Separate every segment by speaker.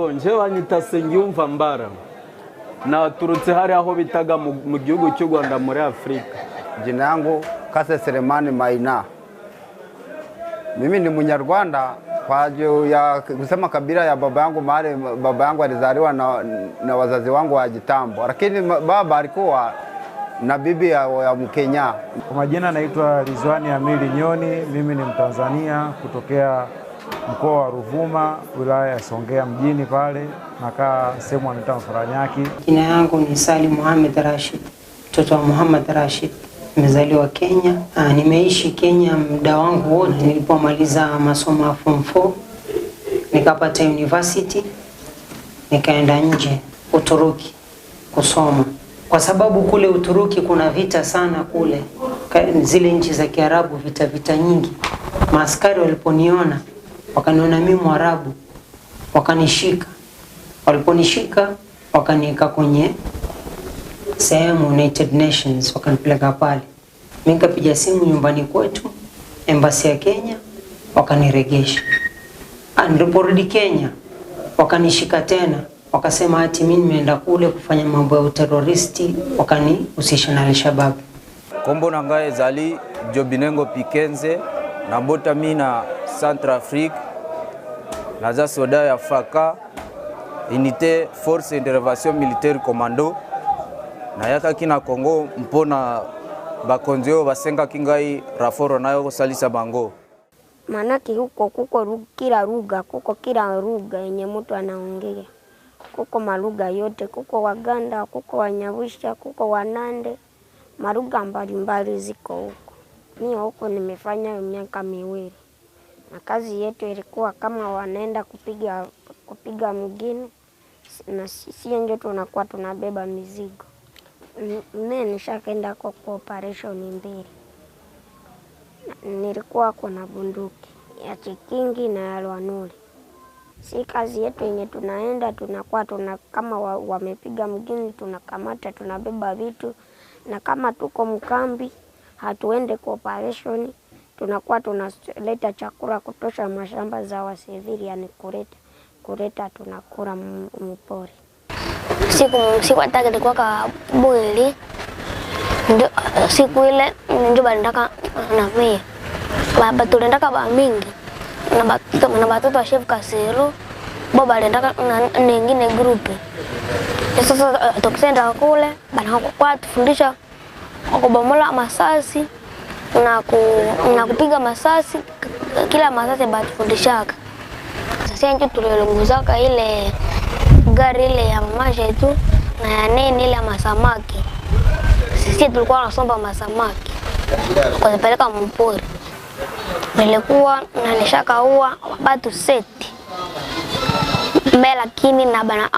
Speaker 1: Bonje wanyita Sengiyumva Mbara naturutse hari aho bitaga mu gihugu cy'u Rwanda muri Afrika.
Speaker 2: Jina yangu Kase Selemani Maina. Mimi ni Mnyarwanda kwa ya kusema kabila ya baba yangu, mahali baba yangu alizaliwa na wazazi wangu wa kitambo, lakini baba alikuwa na bibi ya Mkenya.
Speaker 3: Kwa majina naitwa Rizwani Amili Nyoni. Mimi ni Mtanzania kutokea mkoa wa Ruvuma, wilaya ya Songea mjini pale, nakaa sehemu anaitwa Mfaranyaki.
Speaker 4: Jina yangu ni Salim Mohamed Rashid, mtoto wa Muhammad Rashid. Nimezaliwa Kenya. Nimeishi Kenya muda wangu wote. Nilipomaliza masomo ya form 4 nikapata university, nikaenda nje Uturuki kusoma, kwa sababu kule Uturuki kuna vita sana kule, zile nchi za Kiarabu, vita nyingi. Maaskari waliponiona wakaniona mimi Mwarabu, wakanishika. Waliponishika wakaniweka kwenye sehemu United Nations, wakanipeleka pale. Mimi nikapiga simu nyumbani kwetu, embassy ya Kenya, wakaniregesha. Niliporudi Kenya wakanishika tena, wakasema ati mimi nimeenda kule kufanya mambo ya terroristi, wakanihusisha na Al-Shabaab.
Speaker 5: Kombo nangaye zali Jobinengo Pikenze na bota mina Centrafrique naza soda ya Faka unité force intervention militaire commando na yaka kina Kongo mpona bakonzeo basenga kingai raforo nayo kusalisa bango.
Speaker 6: Manake huko kuko kila lugha yenye mtu anaongea. Kuko malugha yote, kuko Waganda, kuko Wanyawusha, kuko Wanande, malugha mbalimbali ziko huko. Mimi huko nimefanya miaka 2. Na kazi yetu ilikuwa kama wanaenda kupiga mgini, na sisi ndio tunakuwa tunabeba mizigo. Mimi nishakaenda kwa operation 2. Nilikuwa kuna bunduki ya Chikingi na ya Lwanuli. Si kazi yetu yenye tunaenda tunakuwa kama wamepiga mgini, tunakamata, tunabeba vitu, na kama tuko mkambi hatuende kwa operation, tunakuwa tunaleta chakula kutosha mashamba za wasivili, yani kuleta tunakula mpori.
Speaker 7: Siku ataka nilikuwa kabwili, ndio siku ile ndio bandaka na mimi baba tuliendaka ba mingi na batoto wa chef Kasero, baba aliendaka na nyingine group. Sasa tukisenda kule bana kwa tufundisha kubomola masasi na kupiga masasi, kila masasi batufundishaka. Sasa ndio tulilongozaka ile gari ile ya mamasha yetu na ya nini ile ya masamaki. Sisi tulikuwa tunasomba masamaki kwa kupeleka mpori. Nilikuwa na nishakaua watu seti mbele, lakini na bana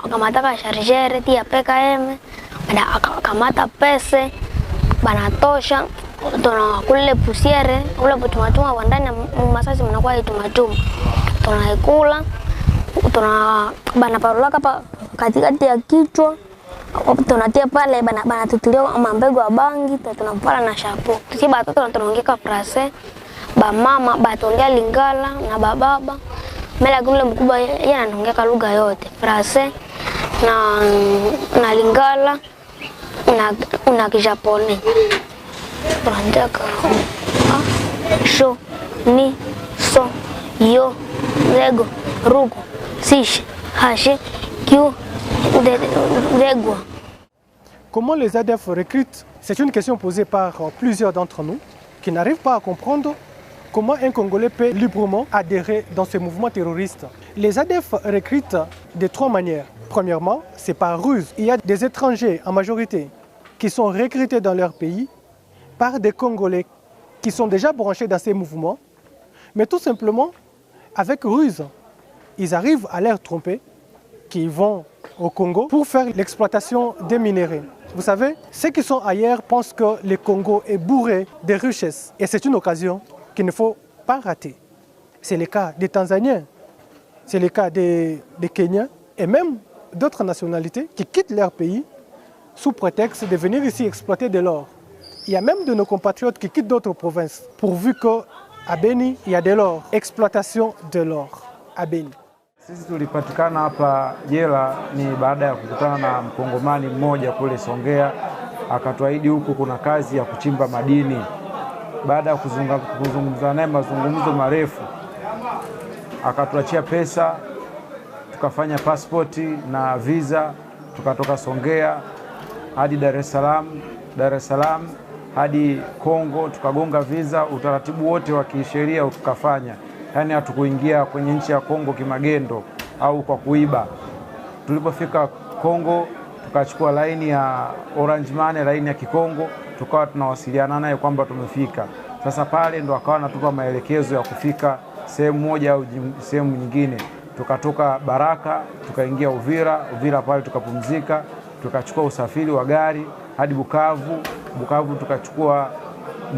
Speaker 7: akamataka charger tia PKM, bana akamata pesa bana tosha, tunakule pusiere ule butumatuma wandani masasi mnakuwa itumatuma, tunaikula, bana parolaka pa katikati ya kichwa, tunatia pale bana tutilia mambego ya bangi, tunapala na shapo. Sisi batoto tunaongeka frase, ba mama batongea Lingala na bababa. Mela kule mkubwa yeye anaongea lugha yote, frase na Lingala na Kijaponi. Tunataka sho ni so yo lego rugo sish hashi kyu dego.
Speaker 8: Comment les ADF recrutent? C'est une question posée par plusieurs d'entre nous qui n'arrivent pas à comprendre comment un Congolais peut librement adhérer dans ce mouvement terroriste. Les ADF recrutent de 3 manières. Premièrement, c'est par ruse. Il y a des étrangers en majorité qui sont recrutés dans leur pays par des Congolais qui sont déjà branchés dans ces mouvements, mais tout simplement, avec ruse, ils arrivent à leur tromper qu'ils vont au Congo pour faire l'exploitation des minéraux. Vous savez, ceux qui sont ailleurs pensent que le Congo est bourré de richesses et c'est une occasion qu'il ne faut pas rater. C'est le cas des Tanzaniens, c'est le cas des Kenyans et même d'autres nationalités qui quittent leur pays sous prétexte de venir ici exploiter de l'or. Il y a même de nos compatriotes qui quittent d'autres provinces pourvu qu'à Beni, il y a de l'or, exploitation de l'or à Beni.
Speaker 3: Sisi tulipatikana hapa jela ni baada ya kukutana na mkongomani mmoja kule Songea, akatuahidi huku kuna kazi ya kuchimba madini. Baada ya kuzungumza naye mazungumzo marefu, akatuachia pesa, tukafanya pasipoti na visa, tukatoka Songea hadi Dar es Salaam hadi Kongo, tukagonga visa, utaratibu wote wa kisheria tukafanya. Yaani hatukuingia kwenye nchi ya Kongo kimagendo au kwa kuiba. Tulipofika Kongo tukachukua laini ya Orange Money, laini ya Kikongo, tukawa tunawasiliana naye kwamba tumefika. Sasa pale ndo akawa anatupa maelekezo ya kufika sehemu moja au sehemu nyingine. Tukatoka Baraka tukaingia Uvira pale tukapumzika, tukachukua usafiri wa gari hadi Bukavu tukachukua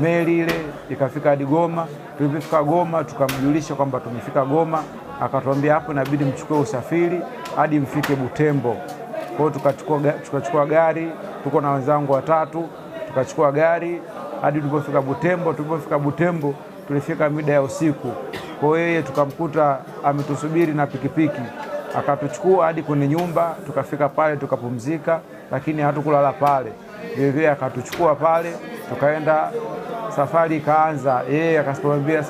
Speaker 3: meli ile ikafika hadi Goma. Tulipofika Goma tukamjulisha kwamba tumefika Goma, akatuambia hapo inabidi mchukue usafiri hadi mfike Butembo. Kwa hiyo tukachukua gari, tuko na wenzangu watatu, tukachukua gari hadi tulipofika Butembo. Tulipofika Butembo tulifika mida ya usiku. Kwa hiyo yeye tukamkuta ametusubiri na pikipiki, akatuchukua hadi kwenye nyumba, tukafika pale tukapumzika, lakini hatukulala pale. Vile akatuchukua pale tukaenda, safari ikaanza. Yeye akatuambia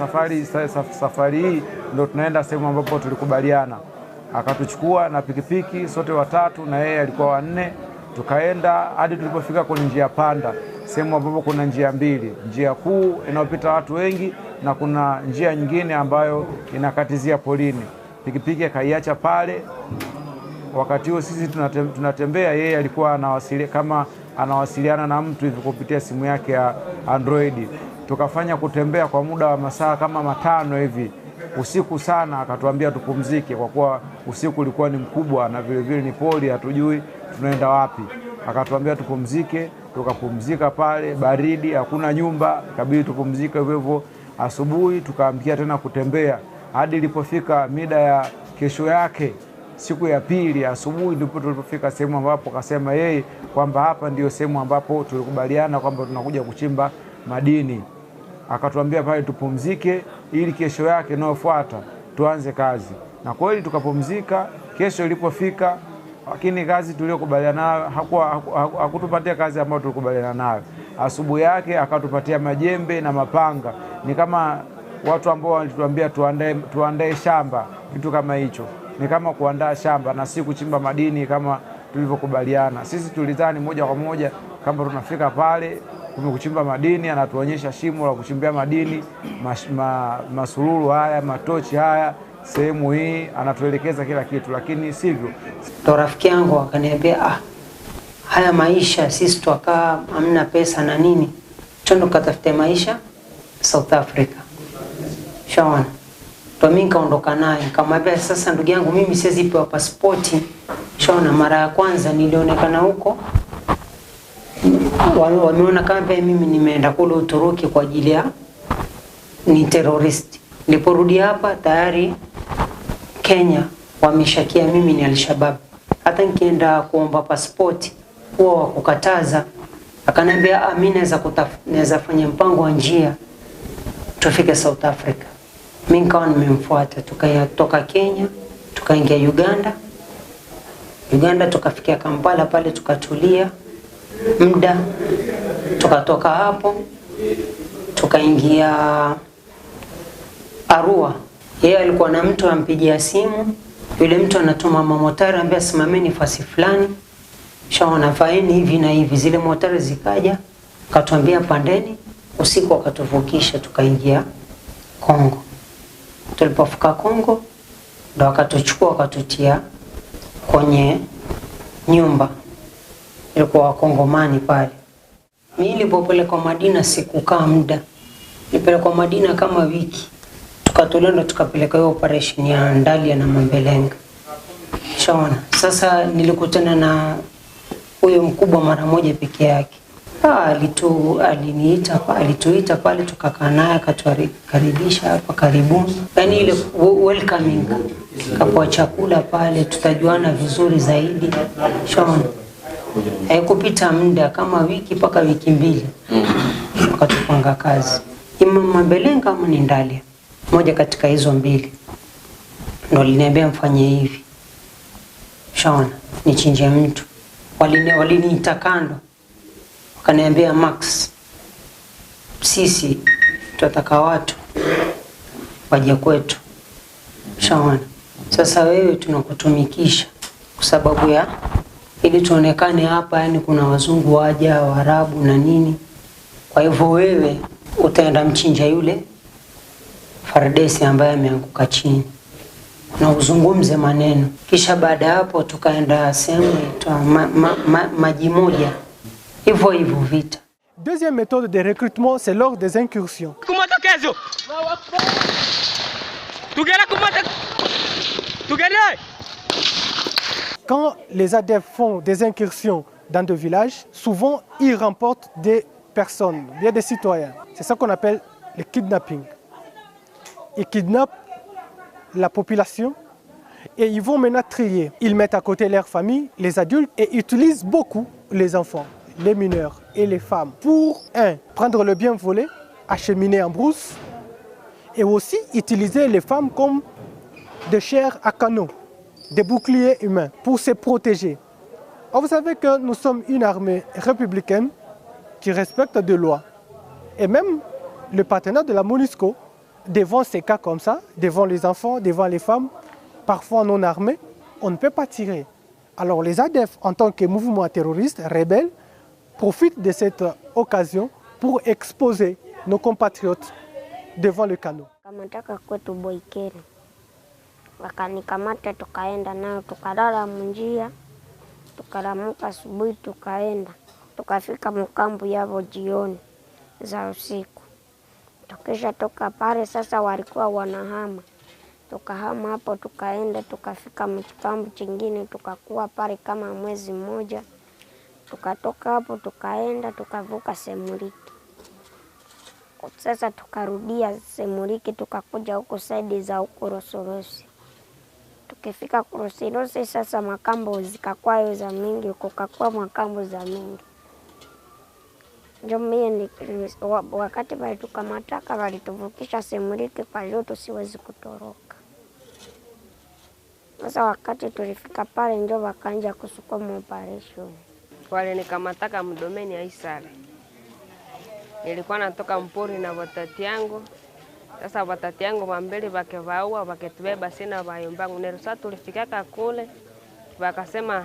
Speaker 3: safari hii ndio tunaenda sehemu ambapo tulikubaliana. Akatuchukua na pikipiki sote watatu na yeye alikuwa wanne, tukaenda hadi tulipofika kwenye njia panda, sehemu ambapo kuna njia mbili, njia kuu inayopita watu wengi na kuna njia nyingine ambayo inakatizia polini. Pikipiki akaiacha pale. Wakati huo sisi tunatembea, yeye alikuwa anawasiliana na mtu hivi kupitia simu yake ya Android. Tukafanya kutembea kwa muda wa masaa kama 5 hivi. Usiku sana akatuambia tupumzike kwa kuwa usiku ulikuwa ni mkubwa na vile vile ni poli, hatujui tunaenda wapi. Akatuambia tupumzike, tukapumzika pale, baridi, hakuna nyumba, ikabidi tupumzike hivyo. Asubuhi tukaamkia tena kutembea hadi ilipofika mida ya kesho yake, siku ya pili asubuhi, ndipo tulipofika sehemu ambapo akasema yeye kwamba hapa ndio sehemu ambapo tulikubaliana kwamba tunakuja kuchimba madini. Akatuambia pale tupumzike ili kesho yake inayofuata tuanze kazi. Na kweli tukapumzika. Kesho ilipofika, lakini kazi tuliyokubaliana nayo hakutupatia kazi ambayo tulikubaliana nayo. Asubuhi yake akatupatia majembe na mapanga. Ni kama watu ambao walituambia tuandae shamba, kitu kama hicho. Ni kama kuandaa shamba na si kuchimba madini kama tulivyokubaliana. Sisi tulidhani moja kwa moja kama tunafika pale kuchimba madini, anatuonyesha shimo la kuchimbia madini, masululu haya, matochi haya, sehemu hii, anatuelekeza kila kitu, lakini sivyo.
Speaker 4: Ndo rafiki yangu akaniambia, haya maisha sisi tukaa hamna pesa na nini, twende katafute maisha South Africa. Shawana. Ndo mimi nikaondoka naye, nikamwambia sasa ndugu yangu mimi siwezi pewa pasipoti. Shawana, mara ya kwanza nilionekana huko, wameona kama mimi nimeenda kule Uturuki kwa ajili ya ni terrorist. Niliporudi hapa tayari Kenya wameshakia mimi ni Al-Shabaab. Hata nikienda kuomba pasipoti huwa wakukataza. Akaniambia mimi naweza fanya mpango wa njia tufike South Africa. Mimi nikawa nimemfuata, tukatoka Kenya tukaingia Uganda tukafikia Kampala, pale tukatulia muda, tukatoka hapo tukaingia Arua. Yeye alikuwa na mtu ampigia simu, yule mtu anatuma mamotari ambia simameni fasi fulani, shaona faini hivi na hivi. Zile motari zikaja, akatuambia pandeni, usiku akatuvukisha tukaingia Kongo. Tulipofika Kongo ndo akatuchukua akatutia kwenye nyumba ilikuwa Wakongomani pale. Mimi nilipopelekwa Madina sikukaa muda, nilipelekwa Madina kama wiki. Tukatolewa tukapeleka hiyo operation ya Ndalia na Mambelenga. Shaona. Sasa nilikutana na huyo mkubwa mara moja peke yake. Alituita pale tukakaa naye, akatukaribisha hapa karibuni. Yaani ile welcoming. Kapoa chakula pale, tutajuana vizuri zaidi. Shaona. Haikupita muda kama wiki mpaka wiki mbili. Tukatupanga kazi. Ima Mambelenga ama ni Ndalia. Moja katika hizo mbili. ndo waliniambia mfanye hivi, shaona nichinje mtu. Waliniita kando, wakaniambia Max, sisi tunataka watu waje kwetu, shaona. Sasa wewe tunakutumikisha kwa sababu ya ili tuonekane hapa, yani kuna wazungu waja, Waarabu na nini. Kwa hivyo wewe utaenda mchinja yule Fardesi ambaye ameanguka chini na uzungumze maneno. Kisha baada hapo tukaenda sehemu inaitwa maji moja, hivyo hivyo vita.
Speaker 8: Deuxième méthode de recrutement, c'est lors des incursions. Quand les ADF font des incursions dans des villages, souvent ils remportent des personnes, bien des citoyens. C'est ça qu'on appelle le kidnapping. Ils kidnappent la population et ils vont maintenant trier. Ils mettent à côté leurs familles, les adultes, et utilisent beaucoup les enfants, les mineurs et les femmes pour, prendre le bien volé, acheminer en brousse, et aussi utiliser les femmes comme des chairs à canon, des boucliers humains pour se protéger. Alors vous savez que nous sommes une armée républicaine qui respecte des lois. Et même le partenaire de la MONUSCO, devant ces cas comme ça, devant les enfants, devant les femmes, parfois non armés, on ne peut pas tirer. Alors les ADF, en tant que mouvement terroriste, rebelle, profitent de cette occasion pour exposer nos compatriotes devant le canot.
Speaker 6: Kamataka kwetu Boikeri. Wakanikamata tukaenda nao, tukalala munjia, tukalamuka asubuhi tukaenda. Tukafika mkambu yao jioni za usiku. Tukisha toka pale sasa walikuwa wanahama. Tukahama hapo tukaenda tukafika mkambu chingine tukakuwa pale kama mwezi mmoja. Tukatoka hapo tukaenda tukavuka Semuliki. Sasa tukarudia Semuliki tukakuja huko saidi za huko Rosorosi. Tukifika Rosorosi sasa makambo zikakuwa za mingi, kukakuwa makambo za mingi. Ndio mimi wakati bali tukamataka walituvukisha Semuliki kwa leo tusiwezi kutoroka. Sasa wakati tulifika pale ndio wakaanza kusukuma operation.
Speaker 9: Wale nikamataka mdomeni Aisale. Nilikuwa natoka mpori na watati yangu. Sasa watati yangu wambele wakevaua waketubeba sina wayombangu. Nerusa tulifikaka kule wakasema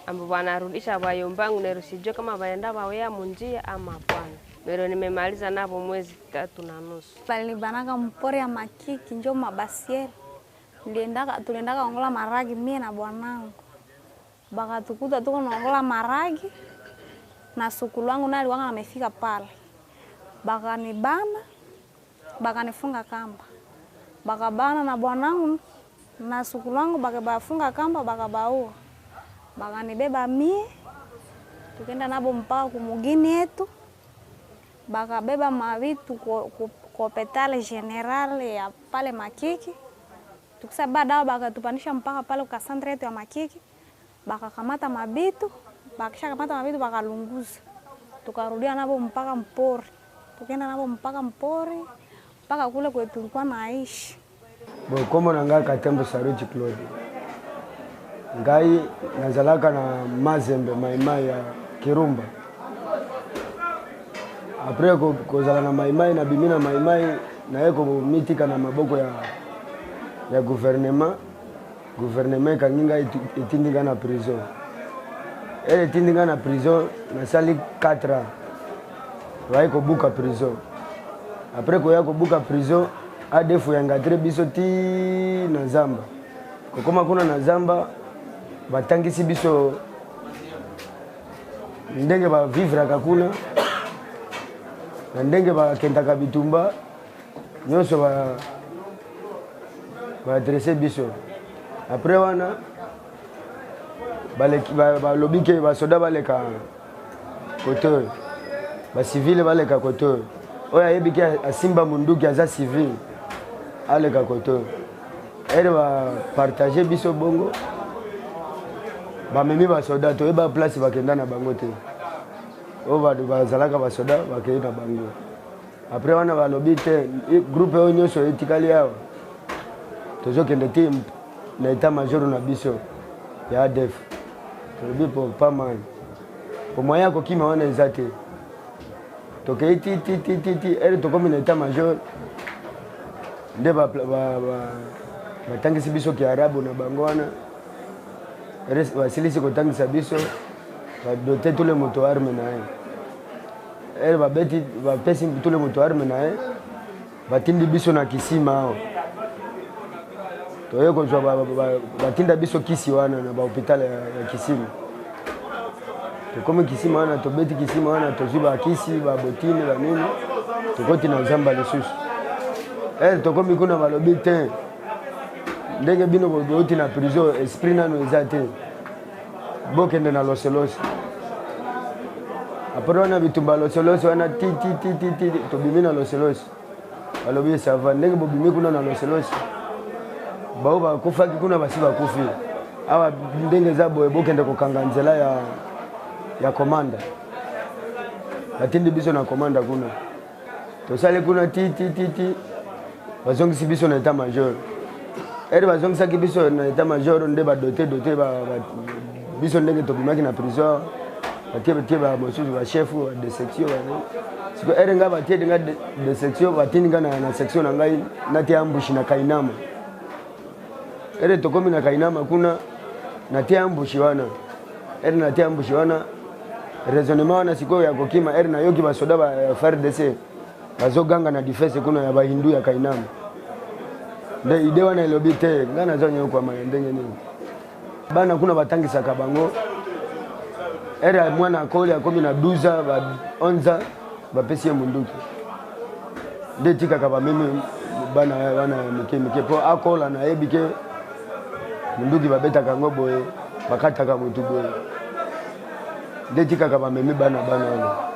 Speaker 9: ambu wanarudisha wayombangu, nerusijua kama waenda wawea munjia ama hapana. Nero nimemaliza nabo mwezi 3.5.
Speaker 10: Balinibanaka mpori ya Makiki njo mabasieri. Tuliendaka ongola maragi mie na bwanangu. Bakatukuta tuko naongola maragi na sukulu wangu naye alikuwa amefika pale. Bakanibana, bakanifunga kamba. Bakabana na bwanangu na sukulu wangu bakabafunga kamba bakabaua. Bakanibeba mie, tukenda nabo mpaka kumugini yetu. Bakabeba mavitu kwa hospitali general ya pale Makiki. Tukisa baada bakatupanisha mpaka pale kwa centre yetu ya Makiki. Bakakamata mabitu, bakisha kamata mabitu bakalunguza. Tukarudia nabo mpaka mpori. Tukenda nabo mpaka mpori, mpaka kule kwetu tulikuwa naishi.
Speaker 11: Bokomo nanga Katembo Saruji Claude. Ngai nazalaka na Mazembe Maimai ya Kirumba. Apres kozala na Maimai na bimina Maimai na yeko mitika na maboko ya gouvernement. Gouvernement kanginga itindinga na prison. Elle itindinga na prison na sali 4 ans. Waiko buka prison. Après ko yako buka prison adefu yangadre biso ti na Zamba. Kokoma kuna na Zamba batangisi biso ndenge ba vivre kakuna na ndenge ba kentaka bitumba nyonso ba adresser biso. Après wana balobike basoda baleka kote ba civil baleka kote oya yebiki asimba munduki aza civil aleka kote ere ba partager biso bongo ba memi basoda to eba place bakenda na bango te o bazalaka basoda bakenda na bango. Après wana balobite groupe onyoso etikali yawa tozokende te na état-major na biso ya ADF tolobi po pas mal po moyen kokima wana eza te tokei ti ere tokomi na état-major nde batangisi biso kiarabu na bango wana basilisi kotangisa biso badote tule moto arme na ye ere bapesi tule moto arme na ye batindi biso na kisima awa toye kozwa batinda biso kisi wana na bahôpital ya kisima tokomi kisima wana tobeti kisima wana tozwi bakisi babotine banini tokoti na zamba lisusu tokomi kuna balobi te ndenge bino boti na prison esprit nano eza te bokende na loselosi apres wana bitumba loselosi wana ti tobimi na loselosi balobi sava ndenge bobimi kuna na loselosi bao bakufaki kuna basi bakufi awa ndenge eza boye bokende kokanga nzela ya komanda batindi biso na komanda kuna tosali kuna ti bazongisi biso na état major ere bazongisaki biso na état major nde badote biso ndenge tobimaki na prison batie bamosusu bachefu de section siko ere nga batie nga de section batindi nga na section na ngai natie ambushi na Kainama ere tokomi na Kainama kuna natie ambushi wana ere natie ambushi wana raisonnement wana siko ya kokima ere nayoki basoda ba FARDC bazoganga na defense kuna ya bahindu ya Kainama nde ide wana elobi te nga nazonye kwa ndenge nini bana kuna batangisaka bango ere mwana akoli akomi na 12 ba 11 bapesi ye munduki nde tikaka bamemi bana mike po akola na yebi ke munduki babetaka yango boye bakataka mutu boye nde tikaka bamemi bana.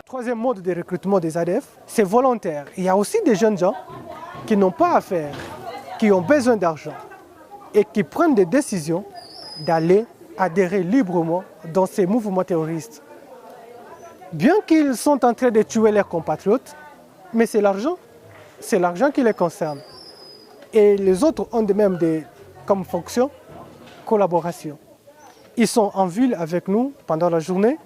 Speaker 8: Troisième mode de recrutement des ADF, c'est volontaire. Il y a aussi des jeunes gens qui n'ont pas à faire, qui ont besoin d'argent et qui prennent des décisions d'aller adhérer librement dans ces mouvements terroristes. Bien qu'ils sont en train de tuer leurs compatriotes, mais c'est l'argent qui les concerne. Et les autres ont de même comme fonction collaboration. Ils sont en ville avec nous pendant la journée,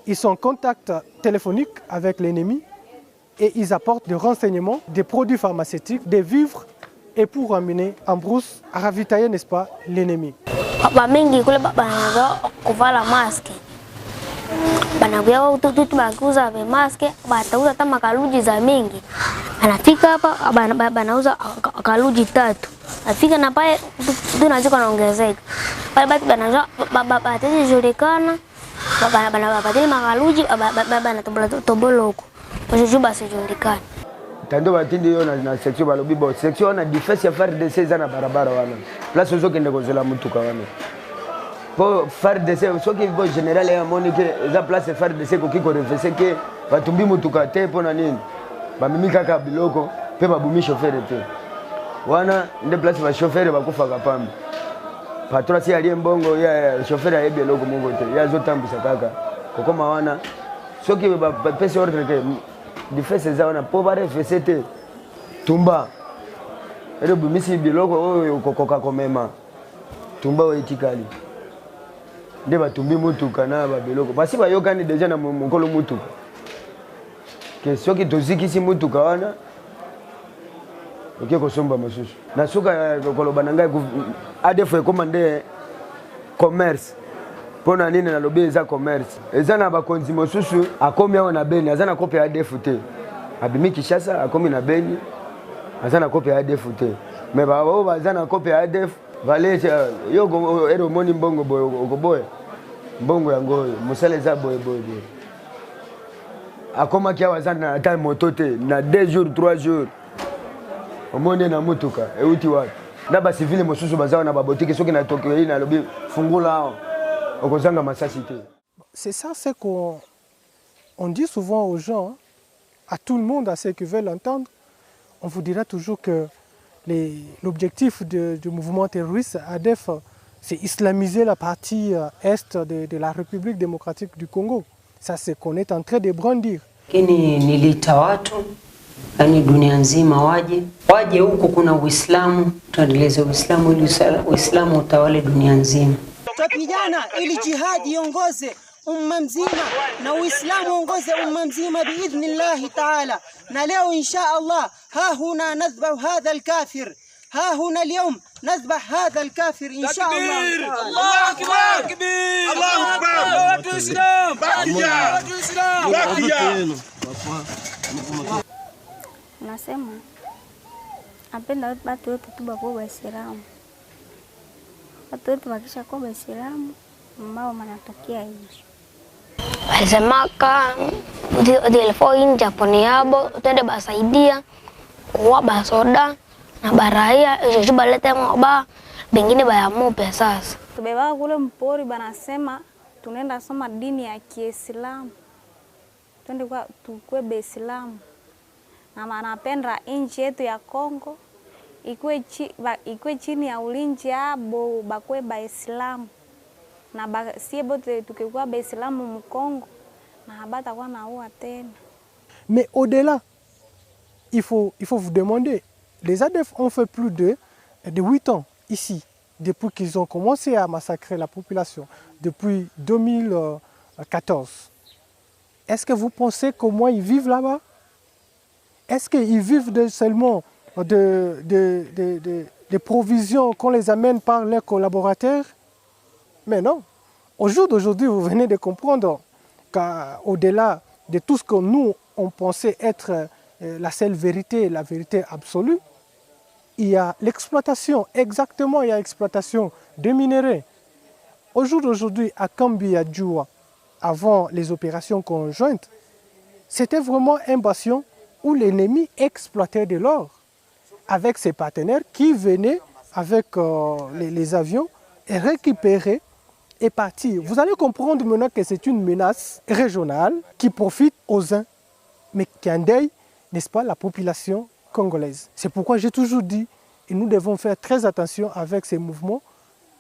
Speaker 8: ils sont en contact téléphonique avec l'ennemi et ils apportent des renseignements, des produits pharmaceutiques, des vivres et pour emmener en brousse à ravitailler, n'est-ce pas, l'ennemi.
Speaker 7: Bamingi kule banaanza kuvala maski. Banakuja watu bakuuza maski, batauza hata makaluji za mingi. Anafika hapa banauza kaluji 3. Afika na pale tunaziko naongezeka. Pale basi banauza batezi julikana. Banabapatia makaluji banatobola tobolo huko. Posho basi julikana.
Speaker 11: Tando batindi yo na section balobi bo section na defense ya FARDC za na barabara wana place ozokende kozela mutuka wana po FARDC soki bo general ya Monique za place FARDC ko kiko refese ke batumbi mutuka te pona nini bamimi kaka biloko pe babumi chauffeur te wana nde place ba chauffeur bakufa kapambi patron si ali mbongo ya chauffeur ya biloko mungo te ya zotambisa kaka kokoma wana soki ba pese ordre ke defense za wana po bare fesete tumba ere bumisi biloko oyo kokoka komema tumba oitikali nde batumbi mutuka na ba biloko basi bayokani deja na mukolo mutuka ke soki tozikisi mutuka wana oke kosomba masusu na suka koloba na ngai ADF ekomande commerce pona nini na lobi eza commerce eza na bakonzi mosusu akomi awo na Beni aza na kope ya ADF te abimi Kinshasa akomi na Beni aza na kope ya ADF te me bao baza na kope ya ADF vale yo ero moni mbongo boyo okoboya mbongo yango musale za boye akoma kia waza na ta moto te na 2 jours 3 jours omone na mutuka euti wapi na ba civile mosusu baza na babotike soki na Tokyo ina lobi fungula hao.
Speaker 8: C'est ça, c'est qu'on dit souvent aux gens, à tout le monde, à ceux qui veulent l'entendre, on vous dira toujours que l'objectif du mouvement terroriste ADF, c'est islamiser la partie est de la République démocratique du Congo. Ça, c'est qu'on est en train de brandir.
Speaker 4: Niliita watu yaani dunia nzima waje huku kuna Uislamu, tuendeleze Uislamu ili Uislamu utawale dunia nzima.
Speaker 12: Tupigana ili jihadi iongoze umma mzima na Uislamu uongoze umma mzima biidhnillahi taala. Na leo insha Allah hahuna nadhbah hadha alkafir, هنا اليوم نذبح هذا الكافر إن شاء الله. الله أكبر كبير، الله أكبر، الإسلام
Speaker 10: Nasema napenda watu wote tu bakuwa Waislamu, watu wote wakisha kuwa Waislamu ambao wanatokea hivi.
Speaker 7: Walisema telefoni Japani yabo utende basaidia kuwa basoda na baraya hizo balete ngoba bengine bayamu pesa.
Speaker 10: Tubeba kule mpori banasema tunaenda soma dini ya Kiislamu, twende kwa tukue Beislamu, na manapenda nchi yetu ya Kongo ikue chini ya ulinzi abo bakwe Baislamu, na sie bote tukikuwa Baislamu mkongo na habata kwa naua tena.
Speaker 8: Mais au-delà, il faut vous demander, les ADF ont fait plus de 8 ans ici, depuis qu'ils ont commencé à massacrer la population, depuis 2014. Est-ce que vous pensez comment ils vivent là-bas? Est-ce qu'ils vivent seulement des provisions qu'on les amène par leurs collaborateurs? Mais non. Au jour d'aujourd'hui, vous venez de comprendre qu'au-delà de tout ce que nous, on pensait être la seule vérité, la vérité absolue, il y a l'exploitation, exactement, il y a l'exploitation de minerais. Au jour d'aujourd'hui, à Kambi-Adjoua, avant les opérations conjointes, c'était vraiment un bastion où l'ennemi exploitait de l'or avec ses partenaires qui venaient avec les avions et récupéraient et partir. Vous allez comprendre maintenant que c'est une menace régionale qui profite aux uns, mais qui endeuille, n'est-ce pas, la population congolaise. C'est pourquoi j'ai toujours dit, et nous devons faire très attention avec ces mouvements.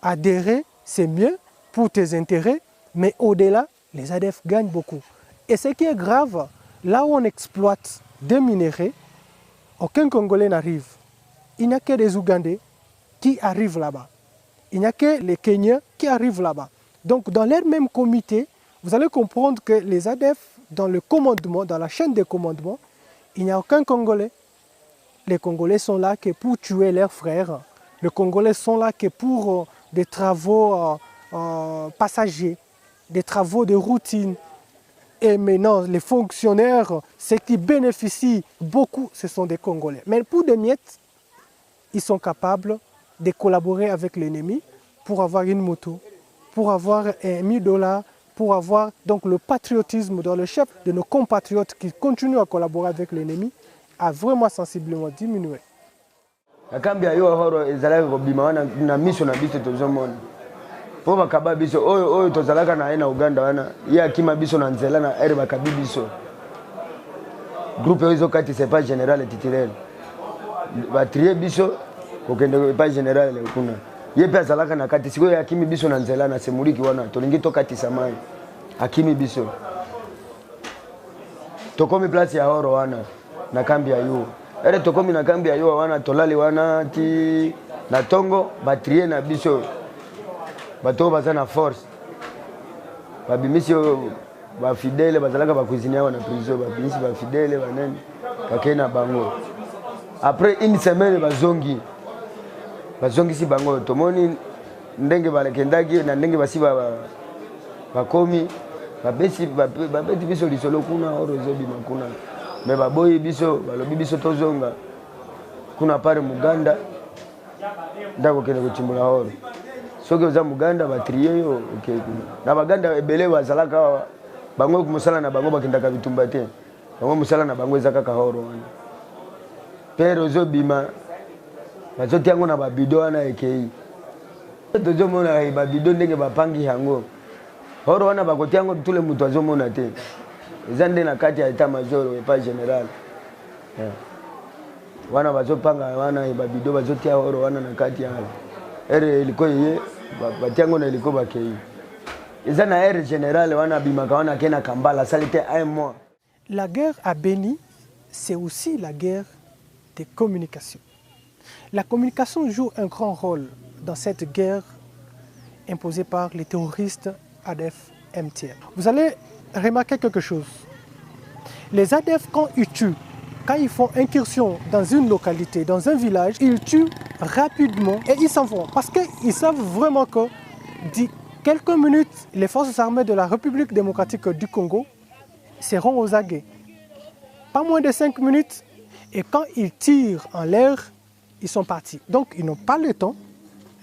Speaker 8: Adhérer, c'est mieux pour tes intérêts, mais au-delà, les ADF gagnent beaucoup. Et ce qui est grave, là où on exploite des minéraux, aucun Congolais n'arrive. Il n'y a que des Ougandais qui arrivent là-bas. Il n'y a que les Kenyans qui arrivent là-bas. Donc dans leur même comité, vous allez comprendre que les ADF, dans le commandement, dans la chaîne de commandement, il n'y a aucun Congolais. Les Congolais sont là que pour tuer leurs frères. Les Congolais sont là que pour des travaux passagers, des travaux de routine. Et maintenant, les fonctionnaires, ceux qui bénéficient beaucoup, ce sont des Congolais. Mais pour des miettes, ils sont capables de collaborer avec l'ennemi pour avoir une moto, pour avoir $1000, pour avoir donc le patriotisme dans le chef de nos compatriotes qui continuent à collaborer avec l'ennemi a vraiment sensiblement diminué.
Speaker 11: Akambi ayo horo ezalaka kobima na miso na biso tozomona. Po bakaba biso oyo tozalaka na ina Uganda wana ye akima biso na nzela na ere bakabi biso. Groupe ezo kati c'est pas général titulaire. Ba trier biso kokende pas général kuna. Ye pe azalaka na kati siko akimi biso na nzela na semuliki wana tolingi to kati samai. Akimi biso. Tokomi place ya horo wana na kambi ayo. Ere tokomi na kambi ayo wana tolali wana ti na tongo batrie na biso. Bato bazana force. Babimisio ba fidèle bazalaka ba cuisiner wana prison babimisi ba fidèle banani bakena bango. Après une semaine bazongi si bango tomoni ndenge balekendaki na ndenge basi bakomi babeti biso lisolo kuna orozo bima kuna me baboyi biso balobi biso tozonga kuna pare Muganda ndako kene kuchimbula oro soki oza Muganda batriye yo okay na baganda ebele bazalaka bango kumusala na bango bakendaka bitumba te bango musala na bango ezaka ka oro wana pero zo bima bazoti yango na babido wana ekei tozomona babido ndenge bapangi yango oro wana bakoti yango tule mutu azomona te eza nde na kati ya etat major pas général wana bazopanga wana babido bazotia oro wana na kati ya ere iliko ye batiango na iliko bakei eza na ere général wana bimaka wana kena kambala salite un mois.
Speaker 8: La guerre à Beni, c'est aussi la guerre des communications. La communication joue un grand rôle dans cette guerre imposée par les terroristes ADF-MTM. Vous allez remarquer quelque chose. Les ADF, quand ils font incursion dans une localité, dans un village, ils tuent rapidement et ils s'en vont. Parce qu'ils savent vraiment que d'ici quelques minutes, les forces armées de la République démocratique du Congo seront aux aguets. Pas moins de 5 minutes. Et quand ils tirent en l'air, ils sont partis. Donc ils n'ont pas le temps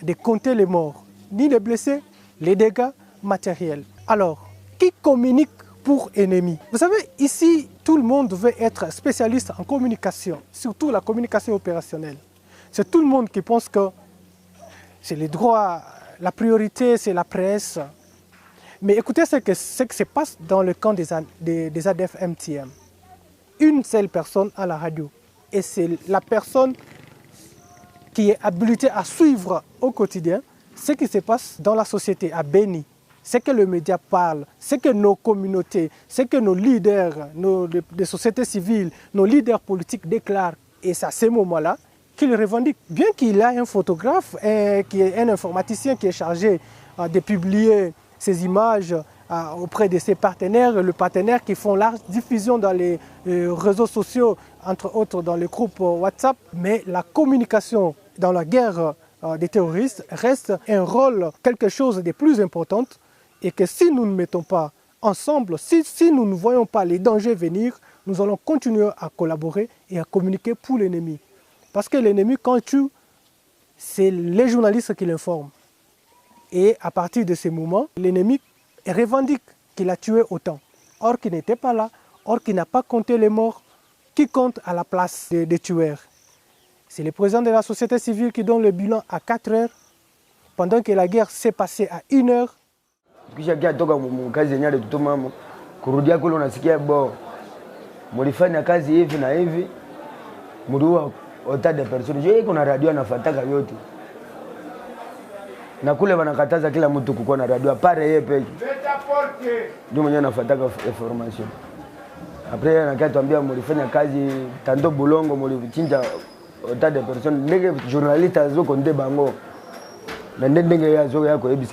Speaker 8: de compter les morts, ni les blessés, les dégâts matériels. Alors, qui communique pour ennemi? Vous savez, ici, tout le monde veut être spécialiste en communication, surtout la communication opérationnelle. C'est tout le monde qui pense que c'est les droits, la priorité, c'est la presse. Mais écoutez ce qui se passe dans le camp des ADF-MTM. Une seule personne à la radio. Et c'est la personne qui est habilitée à suivre au quotidien ce qui se passe dans la société à Beni. Ce que le média parle, ce que nos communautés, ce que nos leaders des sociétés civiles, nos leaders politiques déclarent. Et c'est à ce moment-là qu'il revendique. Bien qu'il ait un photographe, qui est un informaticien qui est chargé de publier ces images auprès de ses partenaires, les partenaires qui font large diffusion dans les réseaux sociaux, entre autres dans les groupes WhatsApp. Mais la communication dans la guerre des terroristes reste un rôle, quelque chose de plus important, et que si nous ne mettons pas ensemble, si nous ne voyons pas les dangers venir, nous allons continuer à collaborer et à communiquer pour l'ennemi. Parce que l'ennemi, quand il tue, c'est les journalistes qui l'informent. Et à partir de ce moment, l'ennemi revendique qu'il a tué autant. Or qu'il n'était pas là, or qu'il n'a pas compté les morts, qui compte à la place des tueurs. C'est le président de la société civile qui donne le bilan à 4 heures, pendant que la guerre s'est passée à 1 heure.
Speaker 11: Kisha kia toka kazi yenyewe tutuma kurudia kule, unasikia bo mulifanya kazi hivi na hivi, mliua autant de personnes. Je, kuna radio anafuataka yote, na kule wanakataza kila mtu kukuwa na radio apare yeye peke, ndio mwenyewe anafuataka information. Après anakia tuambia mulifanya kazi tando bulongo, mulichinja autant de personnes. Ndege journaliste azoko nde bango na ndenge yazo yako